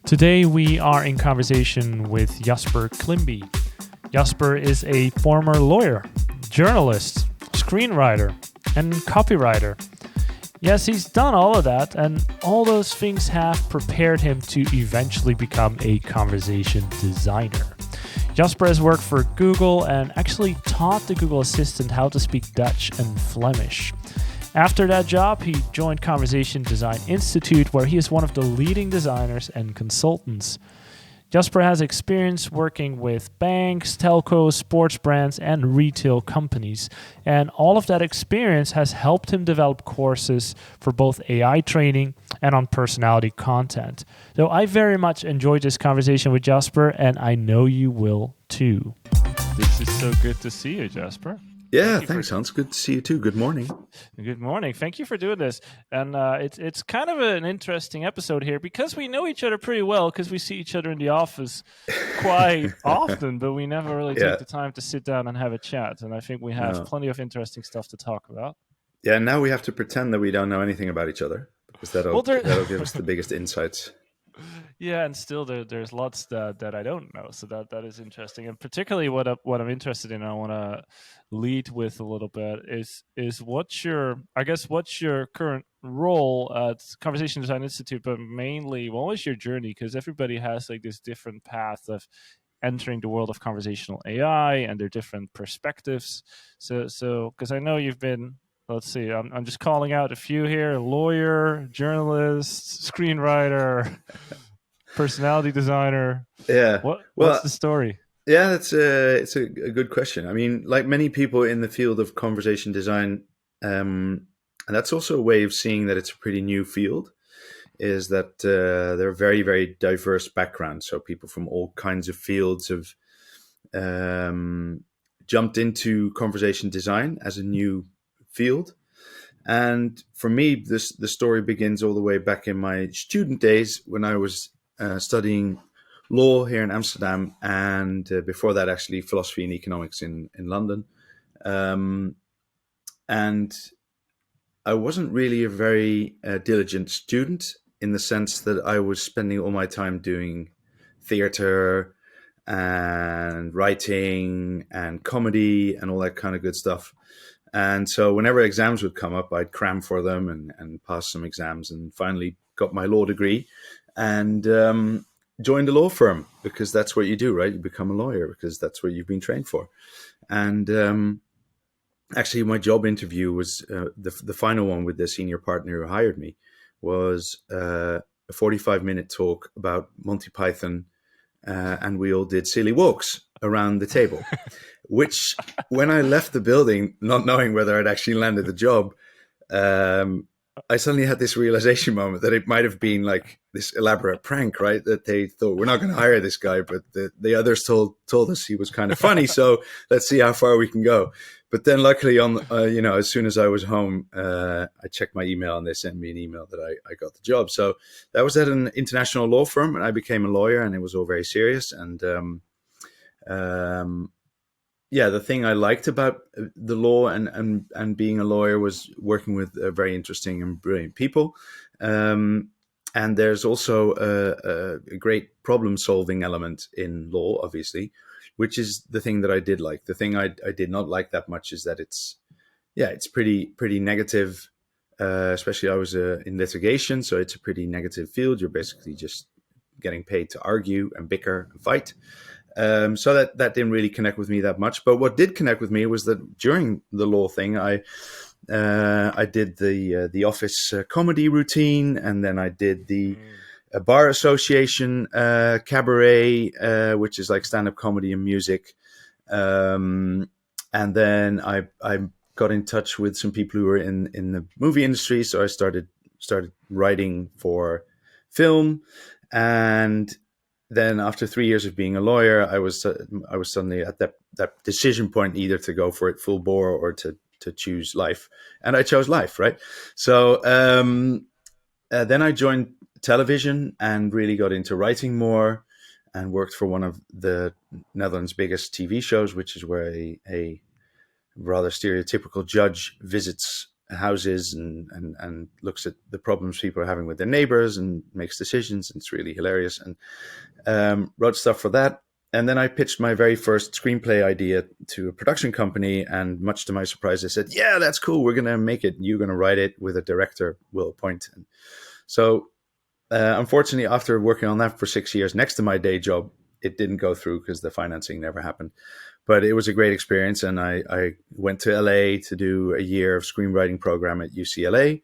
Today we are in conversation with Jasper Klimbie. Jasper is a former lawyer, journalist, screenwriter, and copywriter. Yes, he's done all of that, and all those things have prepared him to eventually become a conversation designer. Jasper has worked for Google and actually taught the Google Assistant how to speak Dutch and Flemish. After that job, he joined Conversation Design Institute, where he is one of the leading designers and consultants. Jasper has experience working with banks, telcos, sports brands, and retail companies. And all of that experience has helped him develop courses for both AI training and on personality content. So I very much enjoyed this conversation with Jasper, and I know you will too. This is so good to see you, Jasper. Yeah, thanks, Hans. Good to see you too. Good morning. Good morning. Thank you for doing this. And it's kind of an interesting episode here because we know each other pretty well because we see each other in the office quite often, but we never really take the time to sit down and have a chat. And I think we have plenty of interesting stuff to talk about. Yeah, now we have to pretend that we don't know anything about each other because that'll give us the biggest insights. Yeah, and still there's lots that I don't know, so that is interesting, and particularly what I'm interested in. I want to lead with a little bit is what's your current role at Conversation Design Institute, but mainly what was your journey? Because everybody has like this different path of entering the world of conversational AI and their different perspectives. So because I know you've been. Let's see, I'm just calling out a few here: lawyer, journalist, screenwriter, personality designer. Yeah. What's the story? Yeah, it's a good question. I mean, like many people in the field of conversation design, and that's also a way of seeing that it's a pretty new field, is that there are very, very diverse backgrounds. So people from all kinds of fields have jumped into conversation design as a new field. And for me, the story begins all the way back in my student days when I was studying law here in Amsterdam, and before that, actually, philosophy and economics in London. And I wasn't really a very diligent student in the sense that I was spending all my time doing theater and writing and comedy and all that kind of good stuff. And so whenever exams would come up, I'd cram for them and pass some exams, and finally got my law degree and joined a law firm because that's what you do, right? You become a lawyer because that's what you've been trained for. And actually, my job interview was the final one with the senior partner who hired me was a 45-minute talk about Monty Python, and we all did silly walks around the table. Which, when I left the building, not knowing whether I'd actually landed the job, I suddenly had this realization moment that it might have been like this elaborate prank, right? That they thought, we're not going to hire this guy, but the others told us he was kind of funny, so let's see how far we can go. But then luckily, as soon as I was home, I checked my email and they sent me an email that I got the job. So that was at an international law firm, and I became a lawyer, and it was all very serious. And the thing I liked about the law and being a lawyer was working with very interesting and brilliant people. And there's also a great problem-solving element in law, obviously, which is the thing that I did like. The thing I did not like that much is that it's pretty negative, especially I was in litigation, so it's a pretty negative field. You're basically just getting paid to argue and bicker and fight. So that didn't really connect with me that much. But what did connect with me was that during the law thing, I did the office comedy routine, and then I did the bar association cabaret, which is like stand-up comedy and music. And then I got in touch with some people who were in the movie industry, so I started writing for film. And then after 3 years of being a lawyer, I was suddenly at that decision point, either to go for it full bore or to choose life. And I chose life, right? So then I joined television and really got into writing more, and worked for one of the Netherlands' biggest TV shows, which is where a rather stereotypical judge visits houses and looks at the problems people are having with their neighbors and makes decisions. And it's really hilarious. And wrote stuff for that. And then I pitched my very first screenplay idea to a production company. And much to my surprise, they said, yeah, that's cool. We're going to make it. You're going to write it with a director we'll appoint. And so unfortunately, after working on that for 6 years next to my day job, it didn't go through because the financing never happened. But it was a great experience. And I went to LA to do a year of screenwriting program at UCLA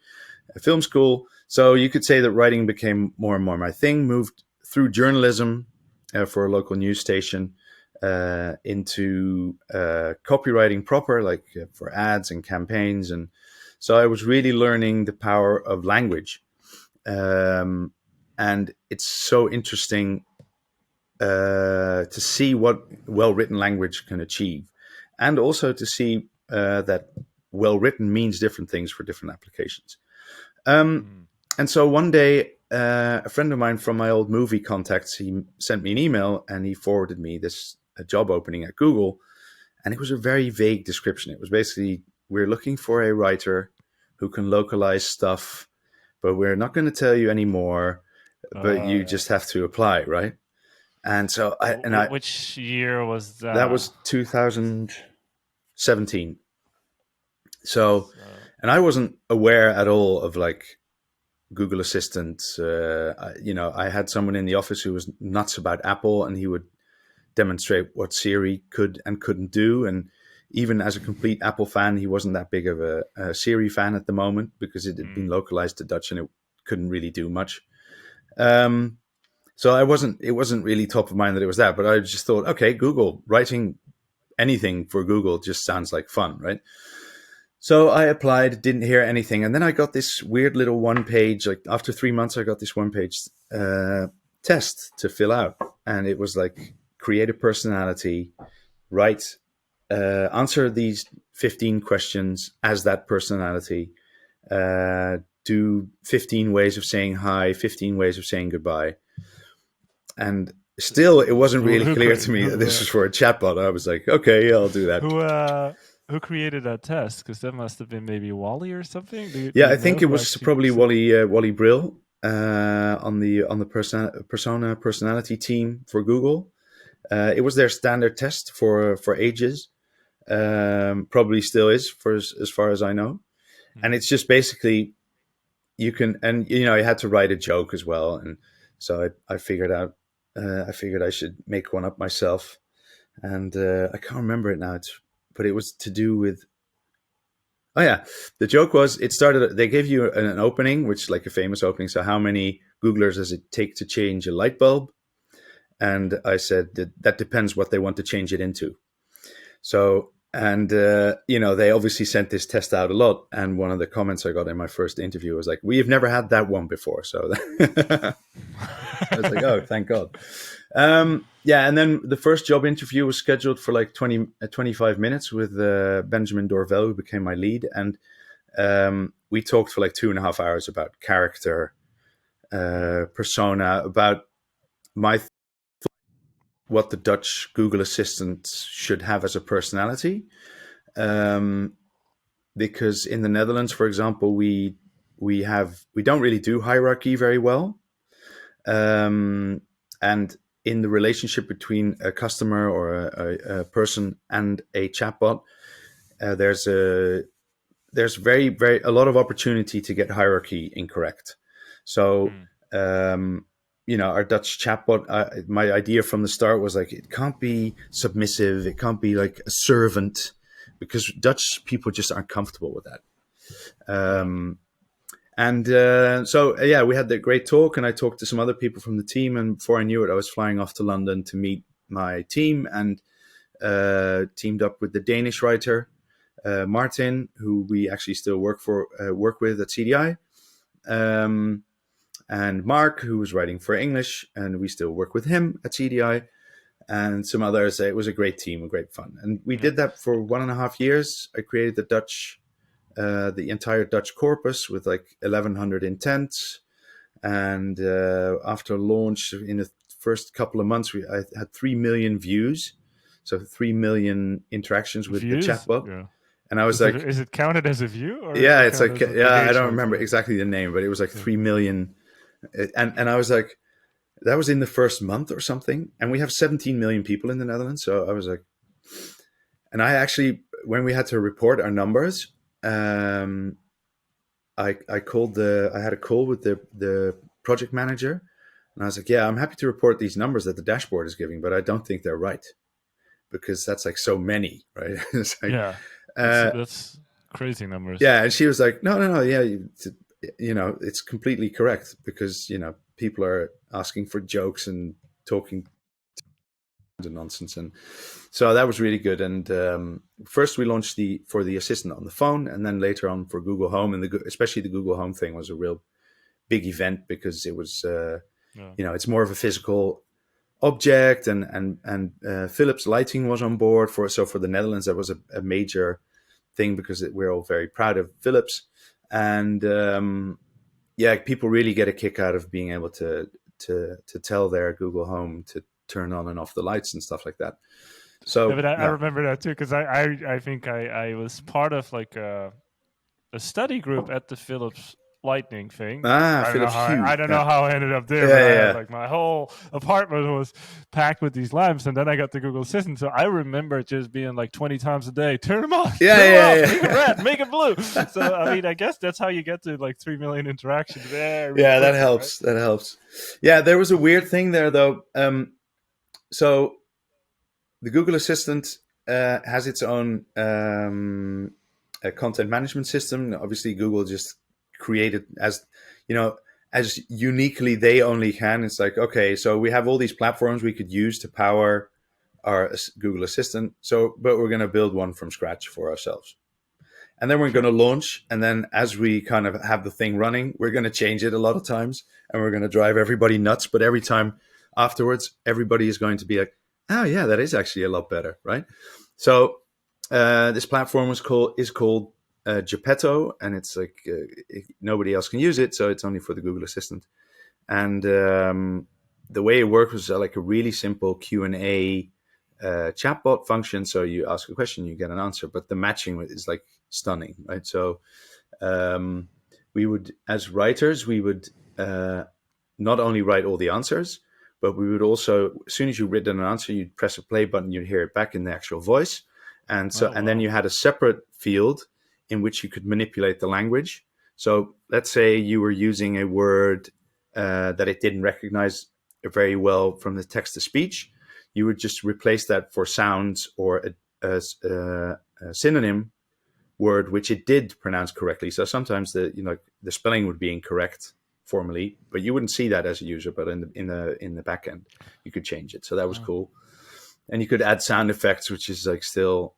Film School. So you could say that writing became more and more my thing, moved through journalism for a local news station into copywriting proper, like for ads and campaigns. And so I was really learning the power of language. And it's so interesting to see what well-written language can achieve, and also to see that well-written means different things for different applications. And so one day, a friend of mine from my old movie contacts, he sent me an email and he forwarded me this job opening at Google. And it was a very vague description. It was basically, we're looking for a writer who can localize stuff, but we're not going to tell you any more, but you just have to apply, right? And so which year was that? That was 2017. So, and I wasn't aware at all of like Google Assistant. I had someone in the office who was nuts about Apple, and he would demonstrate what Siri could and couldn't do. And even as a complete Apple fan, he wasn't that big of a Siri fan at the moment because it had been localized to Dutch and it couldn't really do much. So it wasn't really top of mind that it was that, but I just thought, okay, Google, writing anything for Google just sounds like fun, right? So I applied, didn't hear anything. And then I got this weird little 1 page, like after 3 months, I got this 1 page test to fill out. And it was like, create a personality, write, answer these 15 questions as that personality, do 15 ways of saying hi, 15 ways of saying goodbye. And still, it wasn't really clear to me that this was for a chatbot. I was like, okay, yeah, I'll do that. Who created that test? Because that must have been maybe Wally or something. I think it was probably Wally Brill on the personality team for Google. It was their standard test for ages. Probably still is for as far as I know. And it's just basically you can, and I had to write a joke as well, and so I figured out. I figured I should make one up myself, and I can't remember it now. But it was to do with. Oh yeah, the joke was it started. They gave you an opening, which like a famous opening. So how many Googlers does it take to change a light bulb? And I said that depends what they want to change it into. So and they obviously sent this test out a lot. And one of the comments I got in my first interview was like, "We have never had that one before." So I was like, oh, thank God. And then the first job interview was scheduled for like 25 minutes with Benjamin Dorvel, who became my lead. And we talked for like 2.5 hours about character, persona, about what the Dutch Google Assistant should have as a personality. Because in the Netherlands, for example, we don't really do hierarchy very well. And in the relationship between a customer or a person and a chatbot, there's a lot of opportunity to get hierarchy incorrect. So, our Dutch chatbot, my idea from the start was like, it can't be submissive. It can't be like a servant, because Dutch people just aren't comfortable with that. We had that great talk, and I talked to some other people from the team. And before I knew it, I was flying off to London to meet my team, and teamed up with the Danish writer Martin, who we actually still work with at CDI, and Mark, who was writing for English, and we still work with him at CDI, and some others. It was a great team, a great fun, and we did that for 1.5 years. I created the entire Dutch corpus with like 1,100 intents. And after launch, in the first couple of months, I had 3 million views. So 3 million interactions with the chatbot. And I was Is it like, is it counted as a view, or is yeah, it it's counted like, as an yeah, I don't engagement? remember exactly the name, but it was like 3 million. And I was like, that was in the first month or something. And we have 17 million people in the Netherlands. So I was like, and I actually, when we had to report our numbers, I called I had a call with the project manager, and I was like, yeah, I'm happy to report these numbers that the dashboard is giving, but I don't think they're right because that's like so many, right? It's like, Yeah, uh, that's crazy numbers. yeah. And she was like, no, yeah, it's completely correct because, people are asking for jokes and talking nonsense. And so that was really good. And first we launched for the assistant on the phone, and then later on for Google Home, and especially the Google Home thing was a real big event because it was Yeah. it's more of a physical object, and Philips lighting was on board for the Netherlands. That was a major thing because we're all very proud of Philips. And yeah, people really get a kick out of being able to tell their Google Home to turn on and off the lights and stuff like that. Yeah, So but I yeah. remember that too because I think I was part of like a study group at the Philips Lightning thing. I don't know Philips how Hue. I don't Yeah. know how I ended up there, Yeah, but I had yeah, like my whole apartment was packed with these lamps, and then I got the Google Assistant. So I remember just being like 20 times a day, turn them on, yeah, turn them yeah, off, yeah, make it yeah. red, make it blue. So I mean, I guess that's how you get to like 3 million interactions very Yeah, that quickly, right? helps. That helps. Yeah, there was a weird thing there though. So the Google Assistant has its own content management system. Obviously, Google just created you know as uniquely they only can. It's like, okay, so we have all these platforms we could use to power our Google Assistant. So, but we're going to build one from scratch for ourselves. And then we're going Sure. to launch. And then as we kind of have the thing running, we're going to change it a lot of times, and we're going to drive everybody nuts. But every time afterwards, everybody is going to be like, oh yeah, that is actually a lot better, right? So this platform is called Geppetto, and it's like nobody else can use it, so it's only for the Google Assistant. And the way it works was like a really simple Q&A chatbot function. So you ask a question, you get an answer, but the matching is like stunning, right? So we would, as writers, we would not only write all the answers, but we would also, as soon as you've written an answer, you'd press a play button, you'd hear it back in the actual voice. And so, Oh and then wow. you had a separate field in which you could manipulate the language. So let's say you were using a word that it didn't recognize very well from the text to speech. You would just replace that for sounds or a synonym word which it did pronounce correctly. So sometimes the spelling would be incorrect formally, but you wouldn't see that as a user. But in the back end, you could change it. So that was Oh. cool. And you could add sound effects, which is like still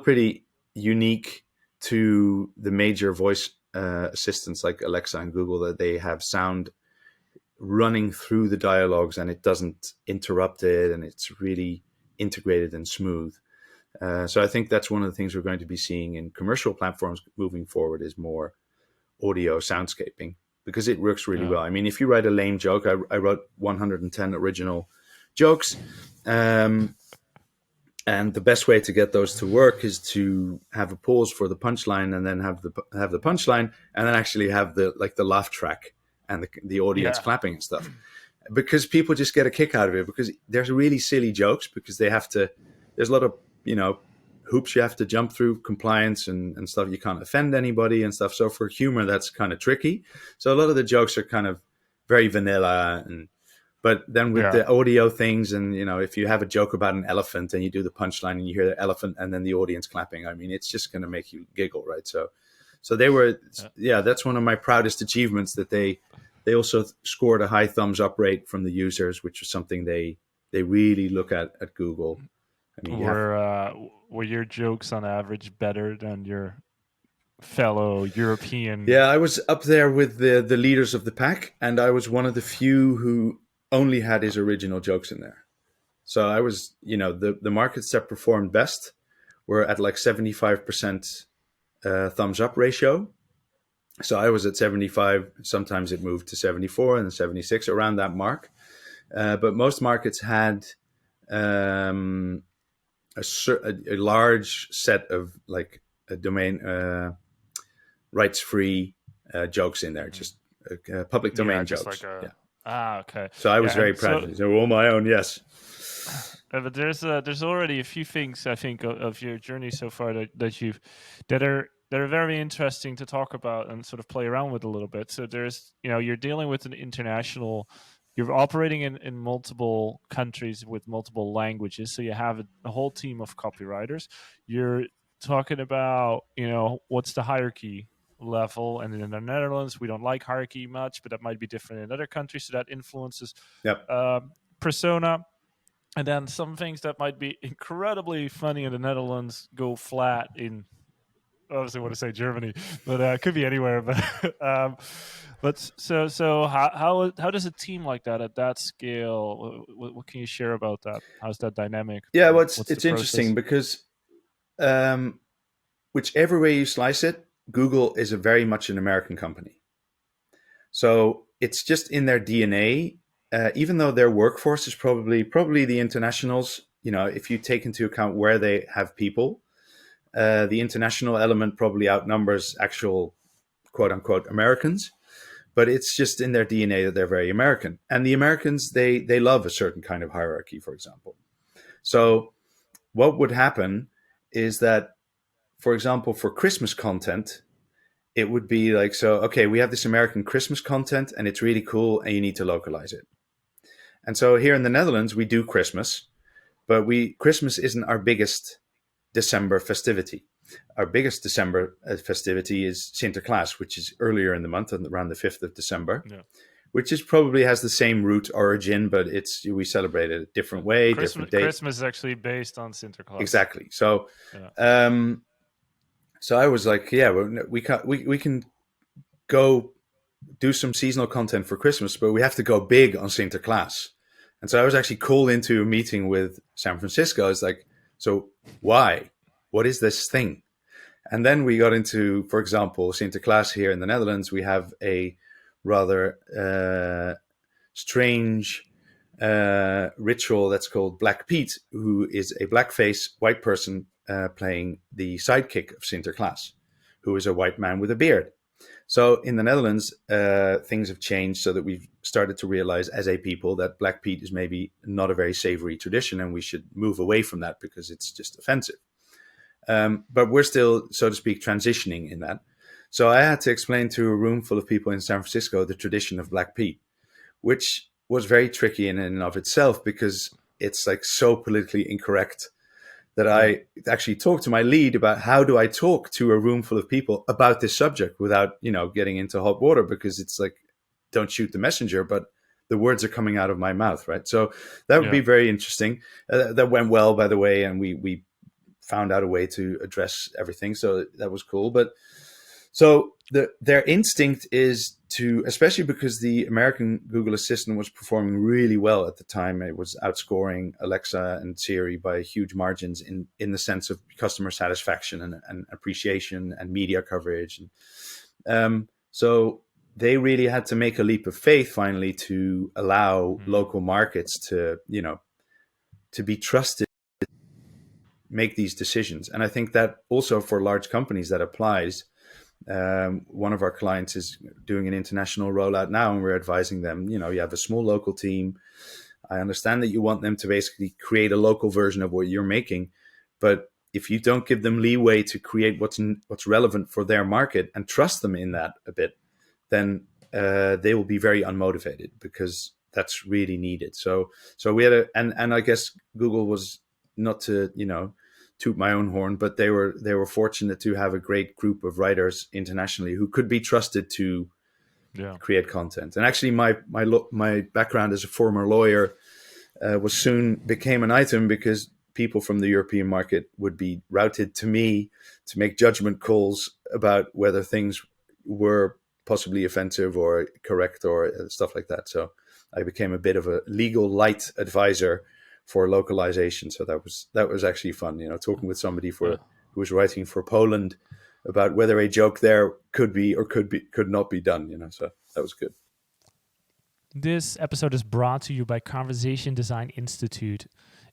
pretty unique to the major voice assistants like Alexa and Google, that they have sound running through the dialogues and it doesn't interrupt it, and it's really integrated and smooth. So I think that's one of the things we're going to be seeing in commercial platforms moving forward, is more audio soundscaping, because it works really Yeah. well. I mean, if you write a lame joke, I wrote 110 original jokes. And the best way to get those to work is to have a pause for the punchline, and then have the punchline, and then actually have the laugh track and the audience Yeah. clapping and stuff, because people just get a kick out of it, because there's really silly jokes, because there's a lot of hoops you have to jump through, compliance and stuff. You can't offend anybody and stuff. So for humor, that's kind of tricky. So a lot of the jokes are kind of very vanilla, but then with Yeah. the audio things, and if you have a joke about an elephant and you do the punchline and you hear the elephant and then the audience clapping, I mean, it's just going to make you giggle, right? So they were, yeah, that's one of my proudest achievements, that they also scored a high thumbs up rate from the users, which is something they really look at Google. I mean, Were your jokes on average better than your fellow yeah, European? I was up there with the leaders of the pack, and I was one of the few who only had his original jokes in there. So I was, the markets that performed best were at like 75% thumbs up ratio. So I was at 75. Sometimes it moved to 74 and 76, around that mark. But most markets had a large set of like domain rights-free jokes in there, just public domain just jokes. like a Yeah. okay. So I was Yeah, very and proud so of it. They were all my own, yes. but there's already a few things I think of your journey so far that are very interesting to talk about and sort of play around with a little bit. So there's you're dealing with an international, you're operating in multiple countries with multiple languages. So you have a whole team of copywriters. You're talking about what's the hierarchy level, and in the Netherlands we don't like hierarchy much, but that might be different in other countries. So that influences Yep. persona. And then some things that might be incredibly funny in the Netherlands go flat in, obviously, I want to say Germany, but it could be anywhere. But so how does a team like that at that scale? What can you share about that? How's that dynamic? Yeah, well, What's the it's interesting process? because whichever way you slice it, Google is a very much an American company. So it's just in their DNA, even though their workforce is probably the internationals. If you take into account where they have people, the international element probably outnumbers actual quote unquote Americans. But it's just in their DNA that they're very American. And the Americans, they love a certain kind of hierarchy, for example. So what would happen is that, for example, for Christmas content, it would be like, so, okay, we have this American Christmas content and it's really cool and you need to localize it. And so here in the Netherlands, we do Christmas, but Christmas isn't our biggest December festivity. Our biggest December festivity is Sinterklaas, which is earlier in the month, around the 5th of December, Yeah. which is probably has the same root origin, but we celebrate it a different way, different date. Christmas is actually based on Sinterklaas. Exactly. So, yeah. So I was like, yeah, we can go do some seasonal content for Christmas, but we have to go big on Sinterklaas. And so I was actually called into a meeting with San Francisco. I was like, so why? What is this thing? And then we got into, for example, Sinterklaas here in the Netherlands. We have a rather strange ritual that's called Black Pete, who is a blackface white person playing the sidekick of Sinterklaas, who is a white man with a beard. So in the Netherlands, things have changed so that we've started to realize as a people that Black Pete is maybe not a very savory tradition and we should move away from that because it's just offensive. But we're still, so to speak, transitioning in that. So I had to explain to a room full of people in San Francisco the tradition of Black Pete, which was very tricky in and of itself because it's like so politically incorrect that I actually talked to my lead about how do I talk to a room full of people about this subject without, getting into hot water, because it's like, don't shoot the messenger, but the words are coming out of my mouth, right? So that would be very interesting. That went well, by the way, and we found out a way to address everything. So that was cool. But so their instinct is to, especially because the American Google Assistant was performing really well at the time, it was outscoring Alexa and Siri by huge margins in the sense of customer satisfaction and appreciation and media coverage. So they really had to make a leap of faith finally to allow local markets to be trusted, make these decisions. And I think that also for large companies that applies. One of our clients is doing an international rollout now, and we're advising them, you have a small local team. I understand that you want them to basically create a local version of what you're making, but if you don't give them leeway to create what's relevant for their market and trust them in that a bit, then they will be very unmotivated, because that's really needed. So we had and I guess Google was, not to toot my own horn, but they were fortunate to have a great group of writers internationally who could be trusted to create content. And actually, my background as a former lawyer became an item, because people from the European market would be routed to me to make judgment calls about whether things were possibly offensive or correct or stuff like that. So I became a bit of a legal light advisor for localization. So that was actually fun, talking with somebody who was writing for Poland about whether a joke there could be or could not be done, so that was good. This episode is brought to you by Conversation Design Institute.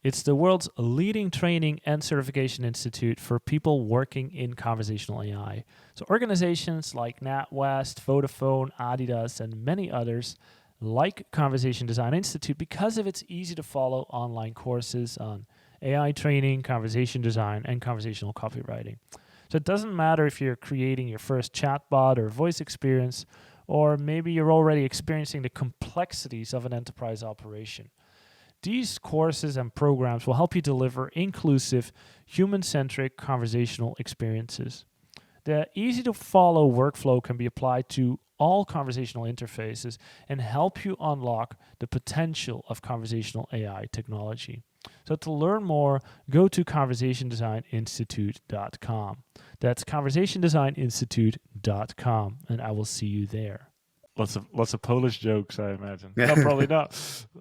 It's the world's leading training and certification institute for people working in conversational AI. So organizations like NatWest, Vodafone, Adidas, and many others like Conversation Design Institute because of its easy to follow online courses on AI training, conversation design, and conversational copywriting. So it doesn't matter if you're creating your first chatbot or voice experience, or maybe you're already experiencing the complexities of an enterprise operation. These courses and programs will help you deliver inclusive, human-centric conversational experiences. The easy-to-follow workflow can be applied to all conversational interfaces and help you unlock the potential of conversational AI technology. So to learn more, go to conversationdesigninstitute.com. That's conversationdesigninstitute.com, and I will see you there. Lots of Polish jokes, I imagine. No, probably not.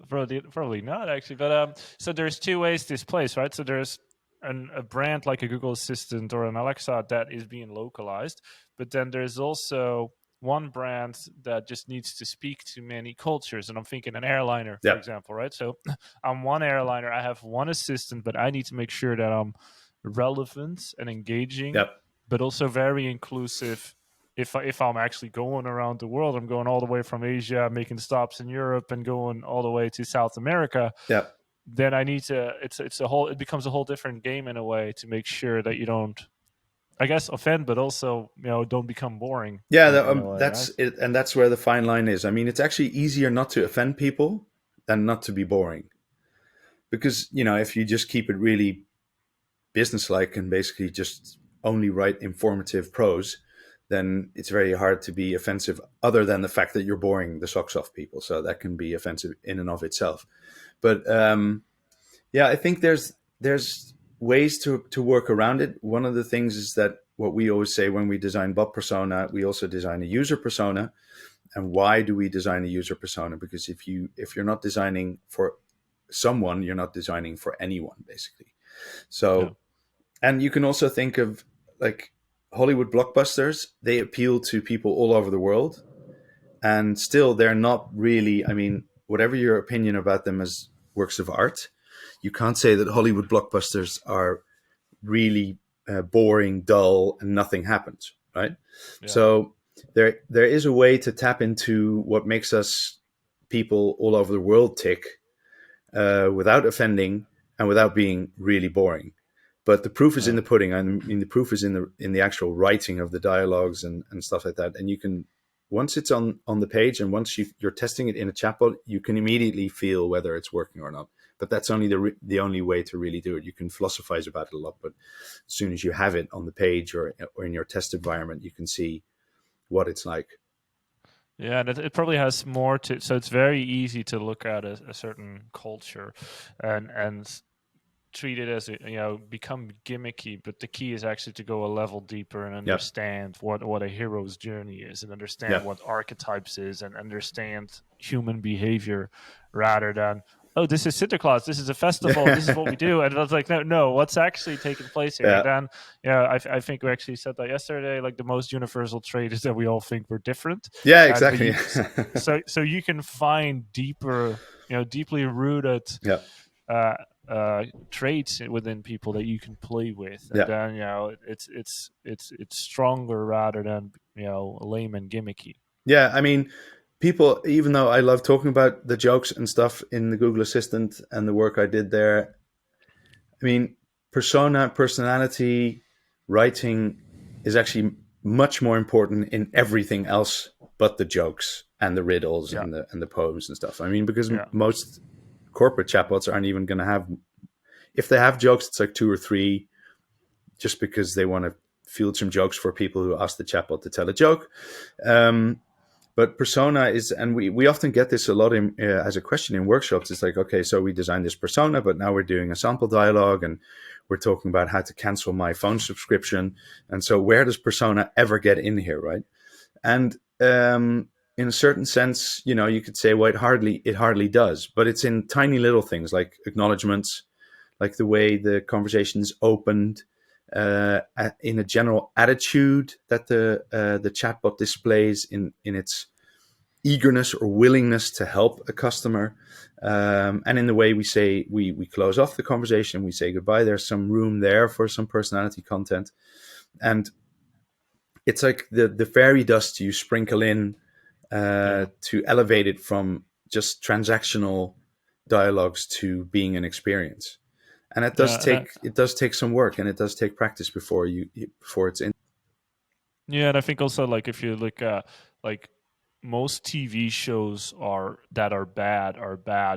Probably not, actually. But so there's two ways this plays, right? So there's a brand like a Google Assistant or an Alexa that is being localized, but then there's also one brand that just needs to speak to many cultures. And I'm thinking an airliner, for example, right? So I'm one airliner, I have one assistant, but I need to make sure that I'm relevant and engaging, but also very inclusive. If I'm actually going around the world, I'm going all the way from Asia, making stops in Europe, and going all the way to South America. Then I need to. It becomes a whole different game in a way to make sure that you don't, I guess, offend, but also don't become boring. That's it, and that's where the fine line is. I mean, it's actually easier not to offend people than not to be boring, because if you just keep it really businesslike and basically just only write informative prose, then it's very hard to be offensive other than the fact that you're boring the socks off people. So that can be offensive in and of itself. But I think there's ways to work around it. One of the things is that what we always say when we design bot persona, we also design a user persona. And why do we design a user persona? Because if you're not designing for someone, you're not designing for anyone, basically. So, and you can also think of like Hollywood blockbusters. They appeal to people all over the world, and still they're not really, I mean, whatever your opinion about them as works of art, you can't say that Hollywood blockbusters are really boring, dull, and nothing happens, right? So there is a way to tap into what makes us people all over the world tick without offending and without being really boring. But the proof is in the pudding. I mean, the proof is in the actual writing of the dialogues and stuff like that. And you can, once it's on the page and once you're testing it in a chatbot, you can immediately feel whether it's working or not. But that's only the only way to really do it. You can philosophize about it a lot, but as soon as you have it on the page or in your test environment, you can see what it's like. Yeah, and it probably has more to. So it's very easy to look at a certain culture, and treat it as become gimmicky, but the key is actually to go a level deeper and understand what a hero's journey is, and understand what archetypes is, and understand human behavior rather than, oh, this is Sinterklaas, this is a festival, this is what we do. And I was like, no, what's actually taking place here? And then I think we actually said that yesterday, like the most universal trait is that we all think we're different. Exactly. So you can find deeper, deeply rooted traits within people that you can play with, and then it's stronger rather than lame and gimmicky. I mean, people, even though I love talking about the jokes and stuff in the Google Assistant and the work I did there, I mean, personality, writing is actually much more important in everything else but the jokes and the riddles and the poems and stuff. I mean, because most corporate chatbots aren't even going to have, if they have jokes, it's like 2 or 3, just because they want to field some jokes for people who ask the chatbot to tell a joke. But persona is, and we often get this a lot as a question in workshops. It's like, okay, so we designed this persona, but now we're doing a sample dialogue and we're talking about how to cancel my phone subscription. And so where does persona ever get in here, right? And in a certain sense, you could say, well, it hardly does, but it's in tiny little things like acknowledgements, like the way the conversation is opened, in a general attitude that the chatbot displays in its eagerness or willingness to help a customer. And in the way we say, we close off the conversation, we say goodbye, there's some room there for some personality content. And it's like the fairy dust you sprinkle in to elevate it from just transactional dialogues to being an experience. And it does take some work, and it does take practice before it's in. Yeah, and I think also like if you look at like most TV shows are bad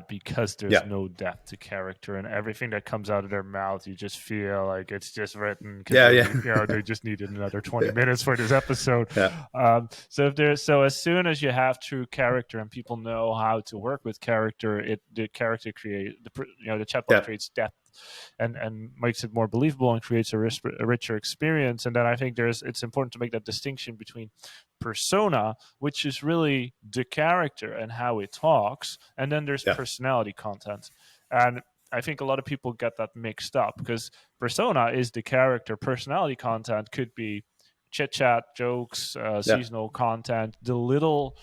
because there's Yeah, no depth to character, and everything that comes out of their mouth you just feel like it's just written because yeah, they yeah, they just needed another 20 yeah, minutes for this episode. yeah, So as soon as you have true character and people know how to work with character, the character the chatbot yeah, creates depth and makes it more believable and creates a richer experience. And then I think it's important to make that distinction between persona, which is really the character and how it talks, and then there's yeah. personality content. And I think a lot of people get that mixed up because persona is the character. Personality content could be chit chat, jokes, Yeah. seasonal content, the little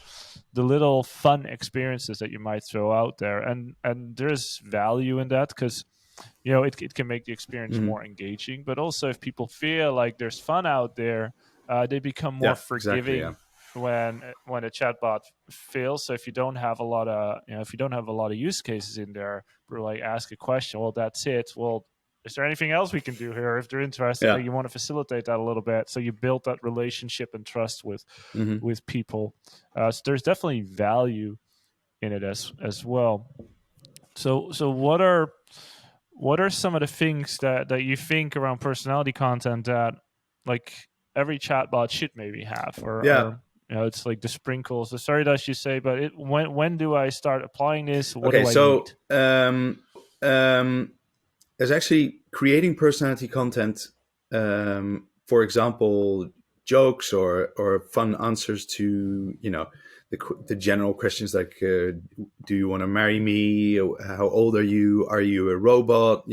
fun experiences that you might throw out there, and there's value in that because it can make the experience Mhm. more engaging. But also, if people feel like there's fun out there, they become more Yeah, exactly. Yeah. forgiving when a chatbot fails. So if you don't have a lot of use cases in there, or like ask a question, well, that's it. Well, is there anything else we can do here? If they're interested, Yeah. you want to facilitate that a little bit, so you build that relationship and trust with Hmm. people. So there's definitely value in it as well. So what are some of the things that you think around personality content that like every chatbot should maybe have, Yeah. or it's like the sprinkles, the sorry that you say, but when do I start applying this? What Okay. do I need? So there's actually creating personality content. For example, jokes or fun answers to the general questions like do you want to marry me? How old are you? Are you a robot?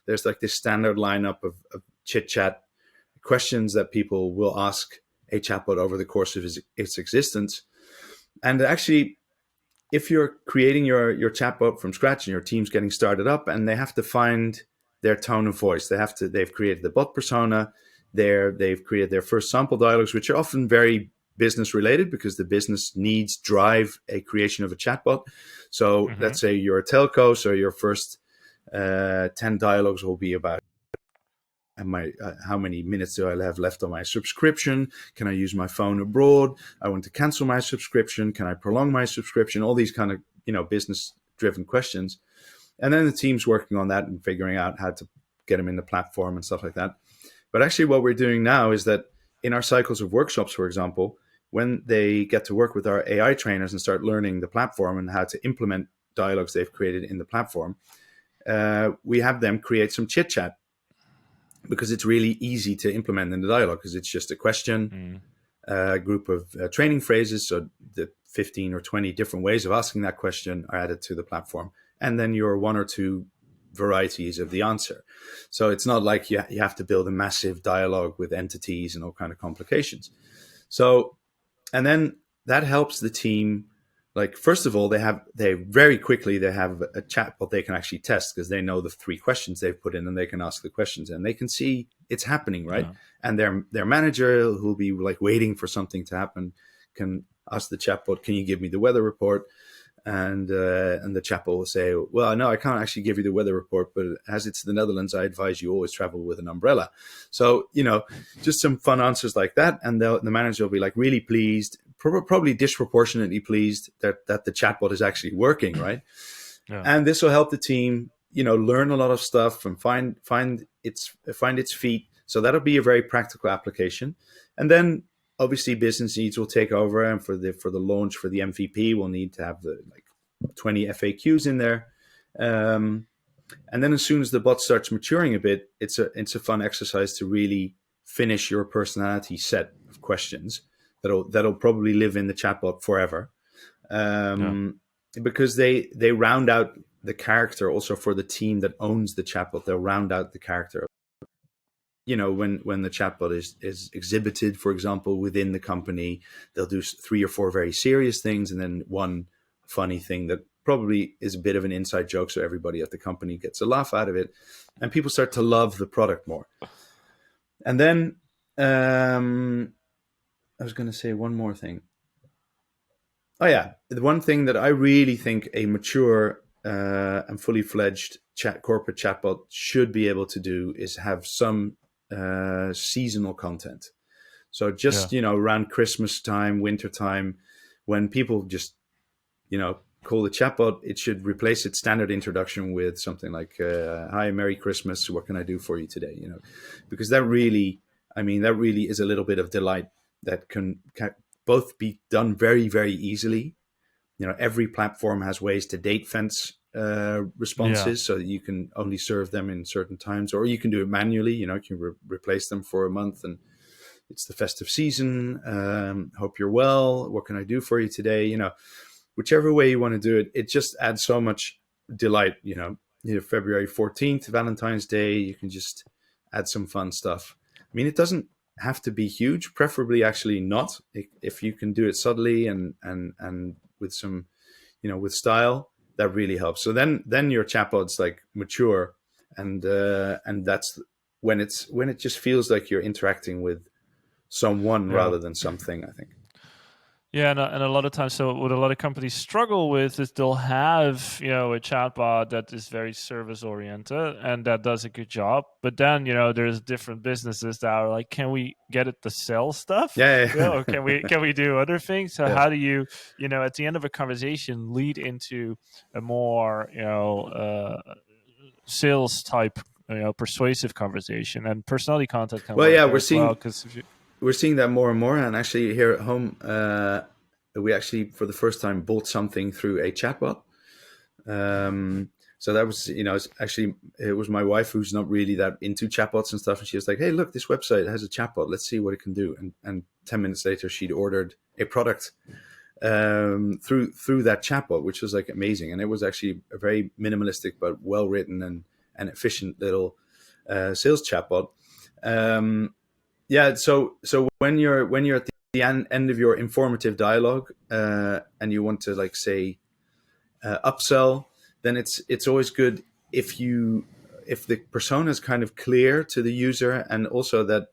There's like this standard lineup of chit chat questions that people will ask a chatbot over the course of its existence. And actually, if you're creating your chatbot from scratch and your team's getting started up and they have to find their tone of voice, they've created the bot persona, they've created their first sample dialogues, which are often very business related because the business needs drive a creation of a chatbot. So Hmm. let's say you're a telco, so your first 10 dialogues will be about how many minutes do I have left on my subscription? Can I use my phone abroad? I want to cancel my subscription. Can I prolong my subscription? All these kind of business driven questions, and then the team's working on that and figuring out how to get them in the platform and stuff like that. But actually, what we're doing now is that in our cycles of workshops, for example, when they get to work with our AI trainers and start learning the platform and how to implement dialogues they've created in the platform, we have them create some chit chat because it's really easy to implement in the dialogue because it's just a question, Mm. a group of training phrases. So the 15 or 20 different ways of asking that question are added to the platform. And then your one or two varieties of the answer. So it's not like you have to build a massive dialogue with entities and all kind of complications. So, and then that helps the team. Like, first of all, they very quickly they have a chatbot they can actually test because they know the three questions they've put in and they can ask the questions and they can see it's happening, right? Yeah. And their manager who'll be like waiting for something to happen can ask the chatbot, "Can you give me the weather report?" And the chatbot will say, "Well, no, I can't actually give you the weather report, but as it's the Netherlands, I advise you always travel with an umbrella." So just some fun answers like that, and the manager will be like really pleased, probably disproportionately pleased that the chatbot is actually working, right? Yeah. And this will help the team, learn a lot of stuff and find its feet. So that'll be a very practical application, and then obviously business needs will take over, and for the launch for the MVP, we'll need to have the 20 FAQs in there. And then as soon as the bot starts maturing a bit, it's a fun exercise to really finish your personality set of questions that'll probably live in the chatbot forever, Yeah. because they round out the character also for the team that owns the chatbot. They'll round out the character. when the chatbot is exhibited, for example, within the company, they'll do 3 or 4 very serious things, and then one funny thing that probably is a bit of an inside joke, so everybody at the company gets a laugh out of it, and people start to love the product more. And then I was going to say one more thing. Oh yeah, the one thing that I really think a mature and fully fledged corporate chatbot should be able to do is have some seasonal content. So just around Christmas time, winter time, when people just call the chatbot, it should replace its standard introduction with something like "Hi, Merry Christmas. What can I do for you today?" Because that really is a little bit of delight that can both be done very, very easily. Every platform has ways to date fence responses, so that you can only serve them in certain times, or you can do it manually. You can replace them for a month, and it's the festive season. Hope you're well. What can I do for you today? Whichever way you want to do it, it just adds so much delight. February 14th, Valentine's Day, you can just add some fun stuff. I mean, it doesn't have to be huge, preferably actually not. If you can do it subtly and with some, with style, that really helps. So then your chatbot's like mature, and that's when it just feels like you're interacting with someone rather than something, I think. Yeah, and a lot of times, so what a lot of companies struggle with is they'll have, a chatbot that is very service oriented and that does a good job. But then, there's different businesses that are like, can we get it to sell stuff? Yeah. Or can we do other things? So how do you, at the end of a conversation, lead into a more, sales type, persuasive conversation? And personality content can work there as well, because if you... We're seeing that more and more, and actually here at home, we actually for the first time bought something through a chatbot. So that was, actually it was my wife, who's not really that into chatbots and stuff, and she was like, "Hey, look, this website has a chatbot. Let's see what it can do." And 10 minutes later, she'd ordered a product through that chatbot, which was like amazing, and it was actually a very minimalistic but well written and efficient little sales chatbot. Yeah, so when you're at the end of your informative dialogue and you want to upsell, then it's always good if the persona is kind of clear to the user, and also that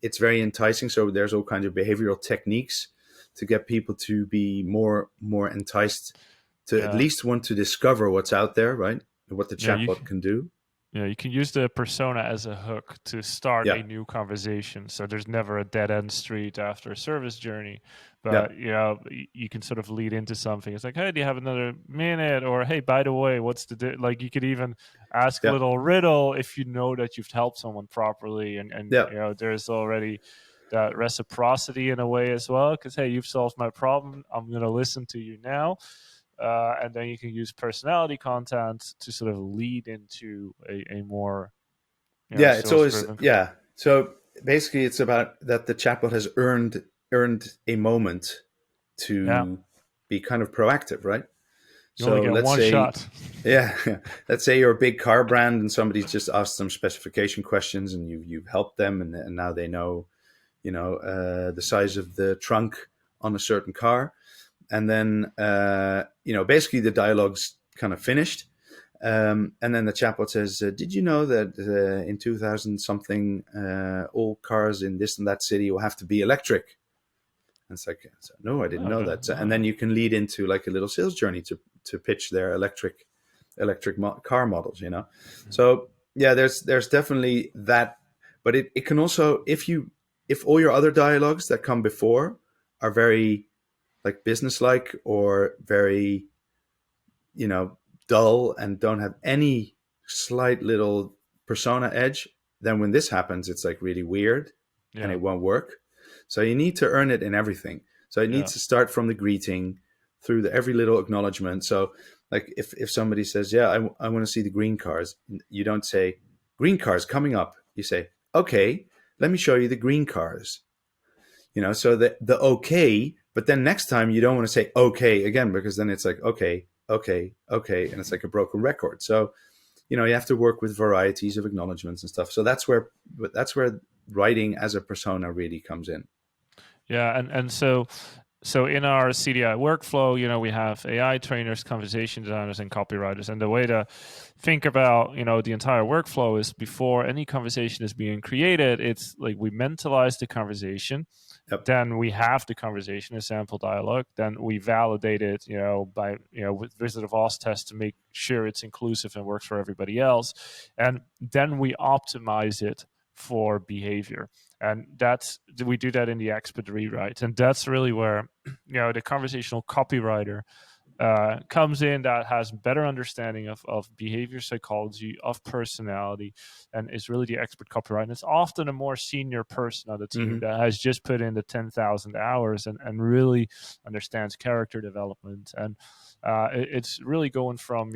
it's very enticing. So there's all kinds of behavioral techniques to get people to be more enticed to at least want to discover what's out there, right? What the chatbot can do. Yeah, you can use the persona as a hook to start a new conversation. So there's never a dead end street after a service journey, but you can sort of lead into something. It's like, hey, do you have another minute? Or hey, by the way, what's like you could even ask a little riddle if you know that you've helped someone properly, and there's already that reciprocity in a way as well. Because hey, you've solved my problem. I'm gonna listen to you now. And then you can use personality content to sort of lead into a more it's always so basically it's about that the chatbot has earned a moment to be kind of proactive, right? You only get one shot. Let's say you're a big car brand and somebody's just asked some specification questions, and you've helped them, and now they know the size of the trunk on a certain car. And then, basically the dialogue's kind of finished. And then the chatbot says, did you know that in 2000 something, all cars in this and that city will have to be electric? And it's like, no, I didn't know that. And then you can lead into like a little sales journey to pitch their electric car models, So yeah, there's definitely that, but it can also, if all your other dialogues that come before are very like businesslike or very, dull and don't have any slight little persona edge, then when this happens, it's like really weird and it won't work. So you need to earn it in everything. So it needs to start from the greeting through every little acknowledgement. So like if somebody says, I want to see the green cars, you don't say green cars coming up. You say, okay, let me show you the green cars. So the okay, but then next time you don't want to say okay again, because then it's like, okay. And it's like a broken record. So you have to work with varieties of acknowledgements and stuff. So that's where writing as a persona really comes in. Yeah, and so in our CDI workflow, we have AI trainers, conversation designers, and copywriters. And the way to think about, the entire workflow is before any conversation is being created, it's like we mentalize the conversation. Yep. Then we have the conversation, a sample dialogue. Then we validate it, by, with Wizard of Oz tests to make sure it's inclusive and works for everybody else. And then we optimize it for behavior. And we do that in the expert rewrite. And that's really where, the conversational copywriter comes in, that has better understanding of behavior psychology, of personality, and is really the expert copywriter. And it's often a more senior person on the team that has just put in the 10,000 hours and really understands character development. And it's really going from,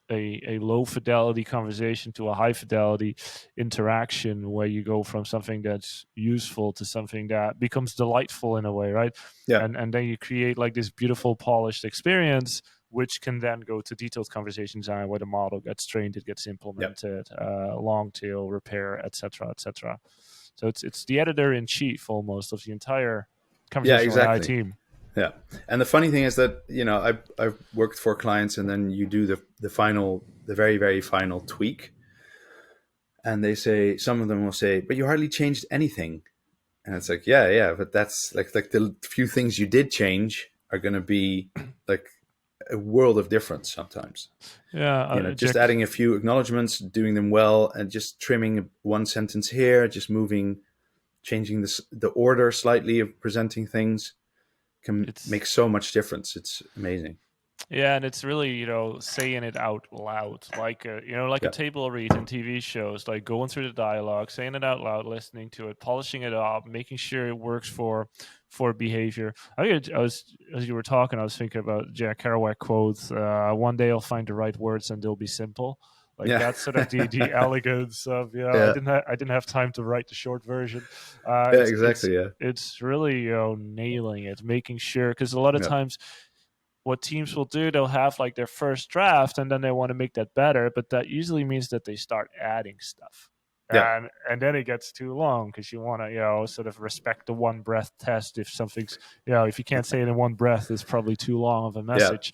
a low fidelity conversation to a high fidelity interaction, where you go from something that's useful to something that becomes delightful in a way, right? Yeah. And then you create like this beautiful polished experience, which can then go to detailed conversation design, where the model gets trained, it gets implemented, long tail repair, etc., etc. So it's the editor in chief almost of the entire conversational AI team. Yeah, and the funny thing is that I've worked for clients, and then you do the very, very final tweak, and some of them will say, "But you hardly changed anything," and it's like, yeah, but that's like the few things you did change are going to be like a world of difference sometimes. Yeah, just adding a few acknowledgements, doing them well, and just trimming one sentence here, just changing the order slightly of presenting things. Can make so much difference. It's amazing. Yeah, and it's really, saying it out loud, like a table read in TV shows, like going through the dialogue, saying it out loud, listening to it, polishing it up, making sure it works for behavior. I was, as you were talking, I was thinking about Jack Kerouac quotes. One day I'll find the right words and they'll be simple. Like that's sort of the elegance of I didn't have time to write the short version. Exactly. It's really nailing it, making sure, because a lot of times what teams will do, they'll have like their first draft and then they want to make that better, but that usually means that they start adding stuff. And then it gets too long because you want to sort of respect the one breath test. If something's if you can't say it in one breath, it's probably too long of a message.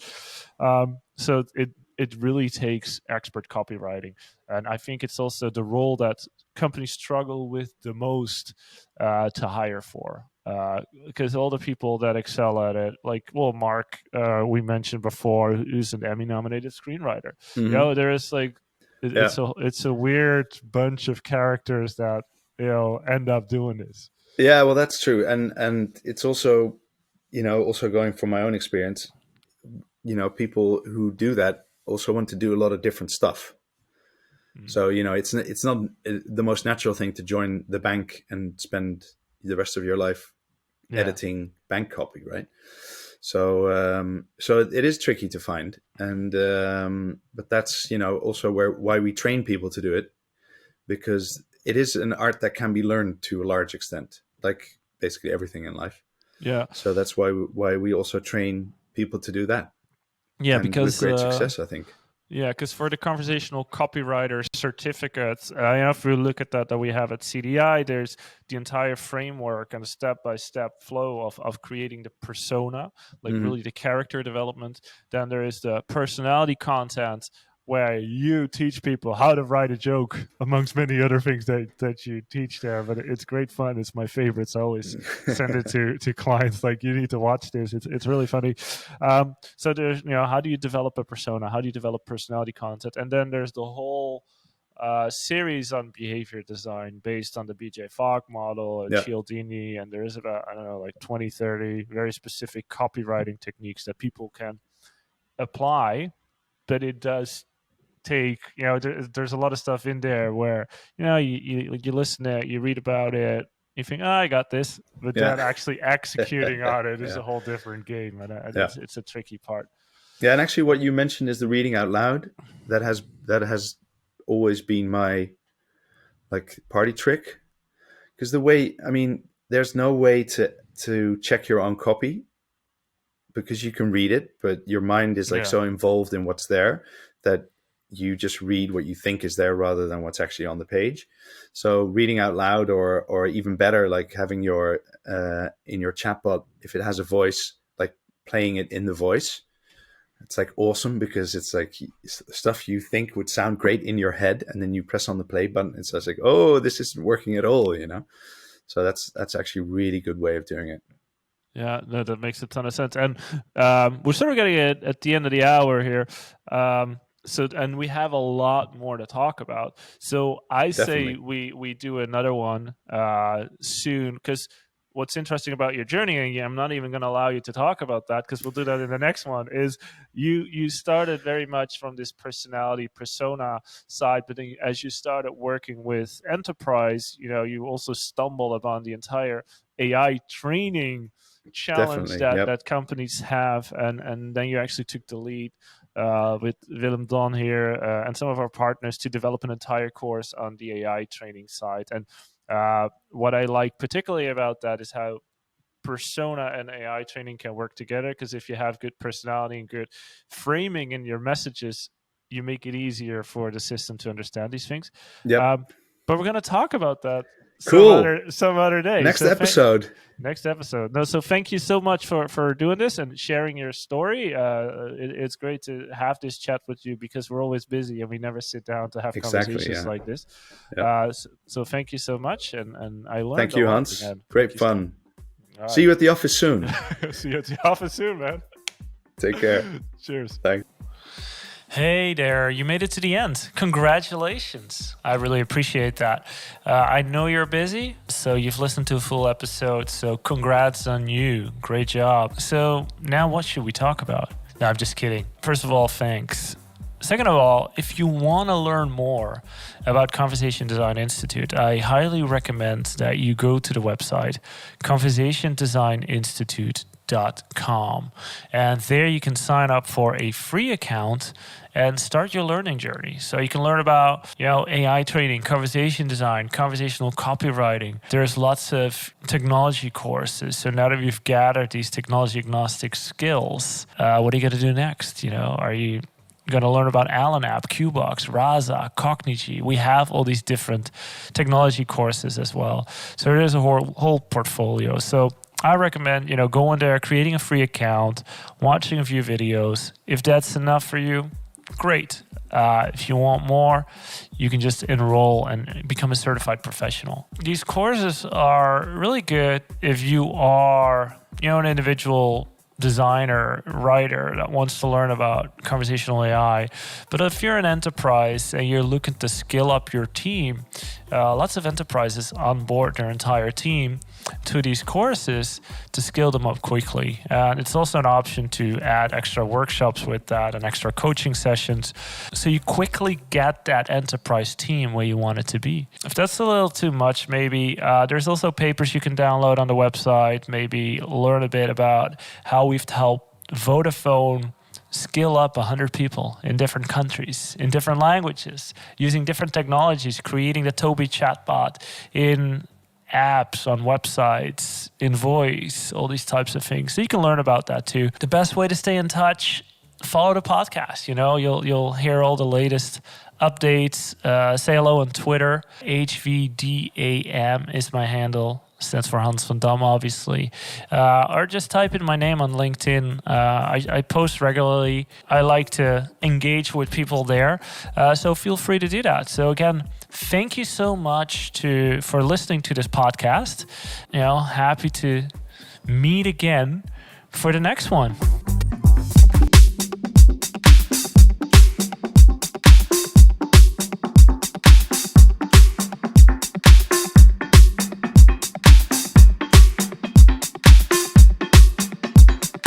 So it really takes expert copywriting, and I think it's also the role that companies struggle with the most to hire for, because all the people that excel at it, like Mark, we mentioned before, who's an Emmy-nominated screenwriter. There is like it's a weird bunch of characters that end up doing this. Yeah, well, that's true, and it's also also going from my own experience. People who do that also want to do a lot of different stuff. So it's not the most natural thing to join the bank and spend the rest of your life editing bank copy, right? So so it is tricky to find, and but that's also why we train people to do it, because it is an art that can be learned to a large extent, like basically everything in life. Yeah. So that's why we also train people to do that. Yeah, and because with great success, I think. Yeah, because for the conversational copywriter certificates, if we look at that we have at CDI, there's the entire framework and the step-by-step flow of creating the persona, like really the character development. Then there is the personality content, where you teach people how to write a joke, amongst many other things that you teach there. But it's great fun. It's my favorite. So I always send it to clients, like, you need to watch this. It's really funny. So there's, how do you develop a persona? How do you develop personality content? And then there's the whole series on behavior design based on the BJ Fogg model and Cialdini. And there is about, 20, 30 very specific copywriting techniques that people can apply. But it does take, there's a lot of stuff in there where you listen to it, you read about it, you think, I got this, but then actually executing on it is a whole different game, and it's a tricky part. And actually what you mentioned is the reading out loud. That has always been my party trick, because there's no way to check your own copy, because you can read it, but your mind is so involved in what's there that you just read what you think is there rather than what's actually on the page. So reading out loud, or even better, like having your in your chatbot, if it has a voice, like playing it in the voice. It's like awesome, because it's like stuff you think would sound great in your head, and then you press on the play button, and so it's like, oh, this isn't working at all, you know. So that's actually a really good way of doing it. Yeah, no, that makes a ton of sense. And we're sort of getting at the end of the hour here. And we have a lot more to talk about. So I Definitely. say we do another one soon, because what's interesting about your journey, and I'm not even going to allow you to talk about that because we'll do that in the next one, is you started very much from this personality persona side, but then as you started working with enterprise, you also stumbled upon the entire AI training challenge that companies have, and then you actually took the lead with Willem Don here and some of our partners to develop an entire course on the AI training side. And what I like particularly about that is how persona and AI training can work together, because if you have good personality and good framing in your messages, you make it easier for the system to understand these things. Yep. But we're going to talk about that Cool. some other day. Next episode. Next episode. No, so thank you so much for doing this and sharing your story. It's great to have this chat with you, because we're always busy and we never sit down to have conversations like this. Yeah. So thank you so much, and I learned. Thank you, Hans. Again. Great fun. See you at the office soon. See you at the office soon, man. Take care. Cheers. Thanks. Hey there, you made it to the end. Congratulations. I really appreciate that. I know you're busy, so you've listened to a full episode, so congrats on you. Great job. So now what should we talk about? No, I'm just kidding. First of all, thanks. Second of all, if you want to learn more about Conversation Design Institute, I highly recommend that you go to the website conversationdesigninstitute.com, and there you can sign up for a free account and start your learning journey. So you can learn about, AI training, conversation design, conversational copywriting. There's lots of technology courses. So now that you've gathered these technology agnostic skills, what are you going to do next? Are you going to learn about AlanApp, Qbox, Rasa, Cognigy? We have all these different technology courses as well. So there's a whole portfolio. So I recommend, going there, creating a free account, watching a few videos. If that's enough for you, great. If you want more, you can just enroll and become a certified professional. These courses are really good if you are, an individual designer, writer that wants to learn about conversational AI. But if you're an enterprise and you're looking to skill up your team, lots of enterprises onboard their entire team to these courses to skill them up quickly. And it's also an option to add extra workshops with that and extra coaching sessions, so you quickly get that enterprise team where you want it to be. If that's a little too much, maybe there's also papers you can download on the website, maybe learn a bit about how we've helped Vodafone skill up 100 people in different countries, in different languages, using different technologies, creating the Toby chatbot in apps, on websites, in voice, all these types of things. So you can learn about that too. The best way to stay in touch, follow the podcast. You'll hear all the latest updates. Say hello on Twitter. HVDAM is my handle. Stands for Hans van Dam, obviously. Or just type in my name on LinkedIn. I post regularly. I like to engage with people there. So feel free to do that. So again, thank you so much for listening to this podcast. Happy to meet again for the next one.